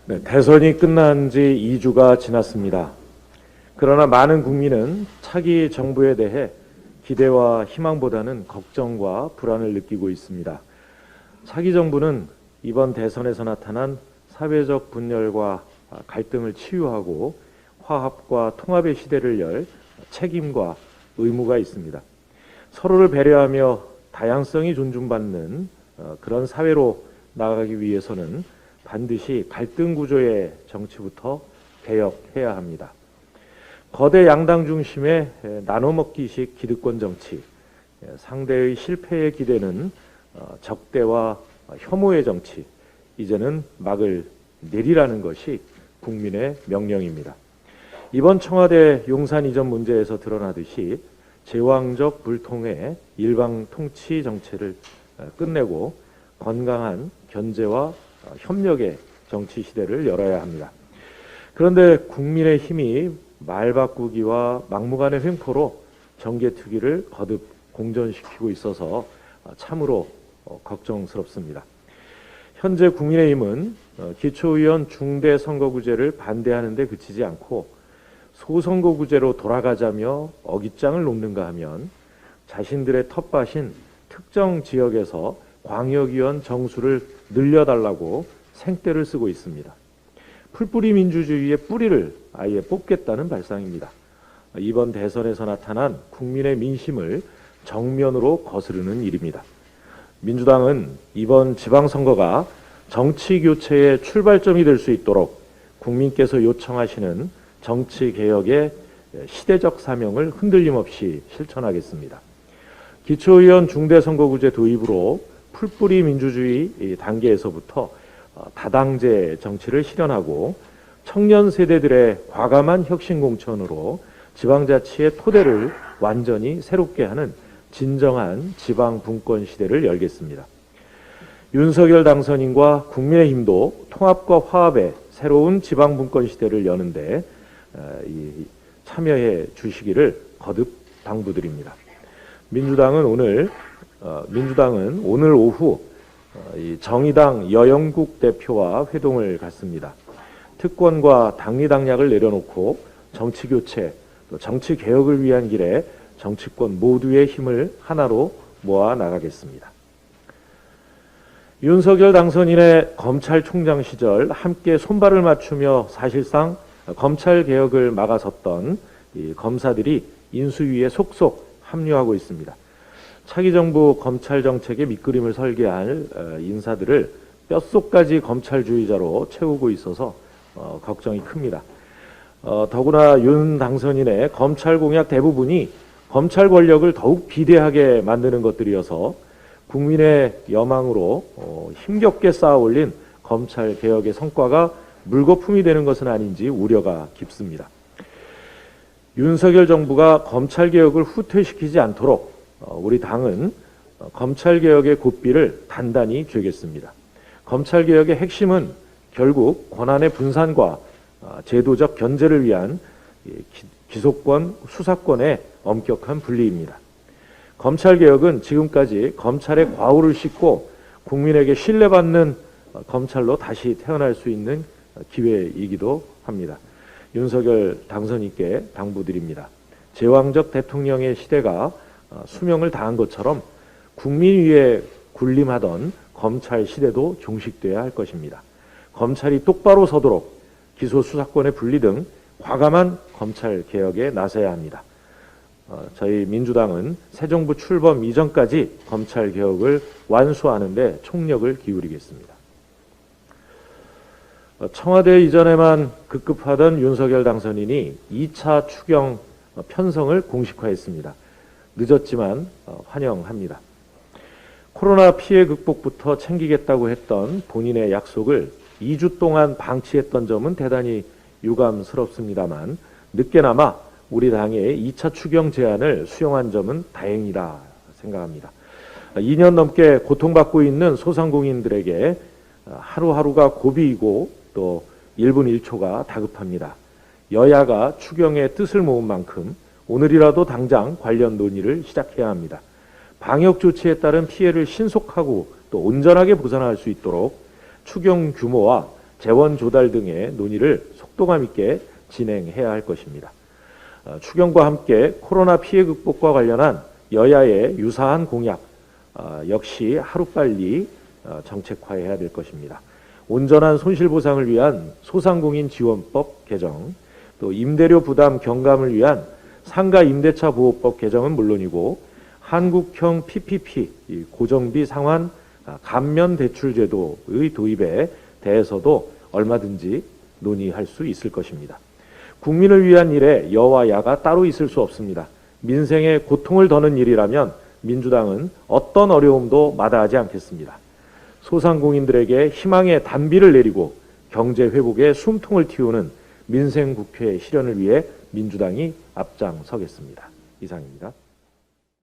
네, 대선이 끝난 지 2주가 지났습니다. 그러나 많은 국민은 차기 정부에 대해 기대와 희망보다는 걱정과 불안을 느끼고 있습니다. 차기 정부는 이번 대선에서 나타난 사회적 분열과 갈등을 치유하고 화합과 통합의 시대를 열 책임과 의무가 있습니다. 서로를 배려하며 다양성이 존중받는 그런 사회로 나아가기 위해서는 반드시 갈등 구조의 정치부터 개혁해야 합니다. 거대 양당 중심의 나눠먹기식 기득권 정치, 상대의 실패에 기대는 적대와 혐오의 정치, 이제는 막을 내리라는 것이 국민의 명령입니다. 이번 청와대 용산 이전 문제에서 드러나듯이 제왕적 불통의 일방 통치 정체를 끝내고 건강한 견제와 협력의 정치 시대를 열어야 합니다. 그런데 국민의힘이 말 바꾸기와 막무가내 횡포로 정계특위를 거듭 공전시키고 있어서 참으로 걱정스럽습니다. 현재 국민의힘은 기초의원 중대선거구제를 반대하는 데 그치지 않고 소선거구제로 돌아가자며 어깃장을 놓는가 하면 자신들의 텃밭인 특정 지역에서 광역의원 정수를 늘려달라고 생떼를 쓰고 있습니다. 풀뿌리 민주주의의 뿌리를 아예 뽑겠다는 발상입니다. 이번 대선에서 나타난 국민의 민심을 정면으로 거스르는 일입니다. 민주당은 이번 지방선거가 정치교체의 출발점이 될 수 있도록 국민께서 요청하시는 정치개혁의 시대적 사명을 흔들림 없이 실천하겠습니다. 기초의원 중대선거구제 도입으로 풀뿌리 민주주의 단계에서부터 다당제 정치를 실현하고 청년 세대들의 과감한 혁신 공천으로 지방자치의 토대를 완전히 새롭게 하는 진정한 지방 분권 시대를 열겠습니다. 윤석열 당선인과 국민의힘도 통합과 화합의 새로운 지방 분권 시대를 여는데 참여해 주시기를 거듭 당부드립니다. 민주당은 오늘 오후 정의당 여영국 대표와 회동을 갖습니다. 특권과 당리당략을 내려놓고 정치교체, 또 정치개혁을 위한 길에 정치권 모두의 힘을 하나로 모아 나가겠습니다. 윤석열 당선인의 검찰총장 시절 함께 손발을 맞추며 사실상 검찰개혁을 막아섰던 검사들이 인수위에 속속 합류하고 있습니다. 차기 정부 검찰 정책의 밑그림을 설계할 인사들을 뼛속까지 검찰주의자로 채우고 있어서 걱정이 큽니다. 더구나 윤 당선인의 검찰 공약 대부분이 검찰 권력을 더욱 비대하게 만드는 것들이어서 국민의 여망으로 힘겹게 쌓아올린 검찰 개혁의 성과가 물거품이 되는 것은 아닌지 우려가 깊습니다. 윤석열 정부가 검찰 개혁을 후퇴시키지 않도록 우리 당은 검찰개혁의 고삐를 단단히 쥐겠습니다. 검찰개혁의 핵심은 결국 권한의 분산과 제도적 견제를 위한 기소권, 수사권의 엄격한 분리입니다. 검찰개혁은 지금까지 검찰의 과오를 씻고 국민에게 신뢰받는 검찰로 다시 태어날 수 있는 기회이기도 합니다. 윤석열 당선인께 당부드립니다. 제왕적 대통령의 시대가 수명을 다한 것처럼 국민 위에 군림하던 검찰 시대도 종식돼야 할 것입니다. 검찰이 똑바로 서도록 기소 수사권의 분리 등 과감한 검찰 개혁에 나서야 합니다. 저희 민주당은 새 정부 출범 이전까지 검찰 개혁을 완수하는 데 총력을 기울이겠습니다. 청와대 이전에만 급급하던 윤석열 당선인이 2차 추경 편성을 공식화했습니다. 늦었지만 환영합니다. 코로나 피해 극복부터 챙기겠다고 했던 본인의 약속을 2주 동안 방치했던 점은 대단히 유감스럽습니다만 늦게나마 우리 당의 2차 추경 제안을 수용한 점은 다행이다 생각합니다. 2년 넘게 고통받고 있는 소상공인들에게 하루하루가 고비이고 또 1분 1초가 다급합니다. 여야가 추경의 뜻을 모은 만큼 오늘이라도 당장 관련 논의를 시작해야 합니다. 방역 조치에 따른 피해를 신속하고 또 온전하게 보상할 수 있도록 추경 규모와 재원 조달 등의 논의를 속도감 있게 진행해야 할 것입니다. 추경과 함께 코로나 피해 극복과 관련한 여야의 유사한 공약 역시 하루빨리 정책화해야 될 것입니다. 온전한 손실보상을 위한 소상공인 지원법 개정, 또 임대료 부담 경감을 위한 상가 임대차 보호법 개정은 물론이고 한국형 PPP 고정비 상환 감면 대출 제도의 도입에 대해서도 얼마든지 논의할 수 있을 것입니다. 국민을 위한 일에 여와 야가 따로 있을 수 없습니다. 민생에 고통을 더는 일이라면 민주당은 어떤 어려움도 마다하지 않겠습니다. 소상공인들에게 희망의 단비를 내리고 경제 회복에 숨통을 틔우는 민생국회 실현을 위해 민주당이 앞장서겠습니다. 이상입니다.